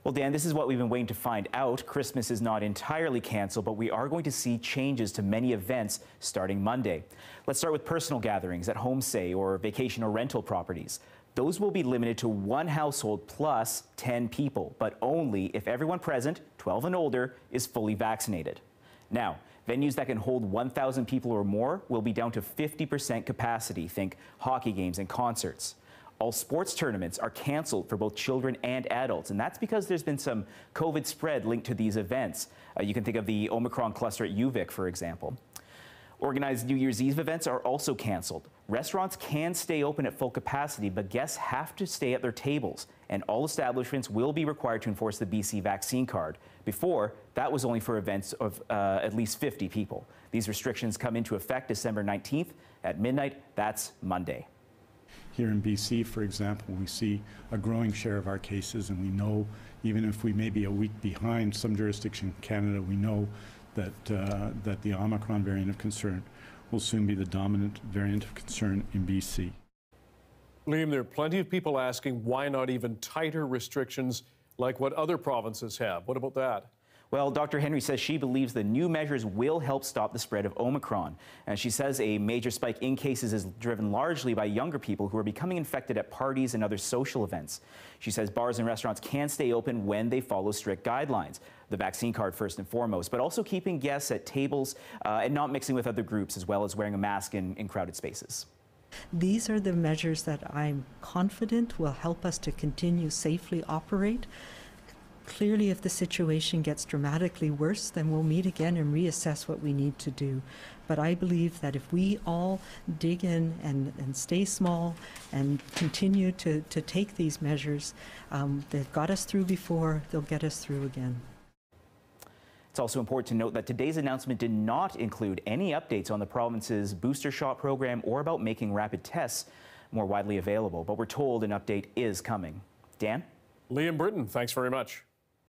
Well, Dan, this is what we've been waiting to find out. Christmas is not entirely canceled, but we are going to see changes to many events starting Monday. Let's start with personal gatherings at home, say, or vacation or rental properties. Those will be limited to one household plus 10 people, but only if everyone present, 12 and older, is fully vaccinated. Now, venues that can hold 1,000 people or more will be down to 50% capacity. Think hockey games and concerts. All sports tournaments are canceled for both children and adults, and that's because there's been some COVID spread linked to these events. You can think of the Omicron cluster at UVic, for example. Organized New Year's Eve events are also canceled. Restaurants can stay open at full capacity, but guests have to stay at their tables, and all establishments will be required to enforce the BC vaccine card. Before, that was only for events of at least 50 people. These restrictions come into effect December 19th at midnight. That's Monday. Here in BC, for example, we see a growing share of our cases, and we know, even if we may be a week behind some jurisdiction in Canada, we know that the Omicron variant of concern will soon be the dominant variant of concern in BC. Liam, there are plenty of people asking why not even tighter restrictions like what other provinces have. What about that? Well, Dr. Henry says she believes the new measures will help stop the spread of Omicron. And she says a major spike in cases is driven largely by younger people who are becoming infected at parties and other social events. She says bars and restaurants can stay open when they follow strict guidelines. The vaccine card first and foremost, but also keeping guests at tables and not mixing with other groups, as well as wearing a mask in crowded spaces. These are the measures that I'm confident will help us to continue safely operate. Clearly, if the situation gets dramatically worse, then we'll meet again and reassess what we need to do. But I believe that if we all dig in and stay small and continue to take these measures, they've got us through before, they'll get us through again. It's also important to note that today's announcement did not include any updates on the province's booster shot program or about making rapid tests more widely available, but we're told an update is coming. Dan? Liam Britton, thanks very much.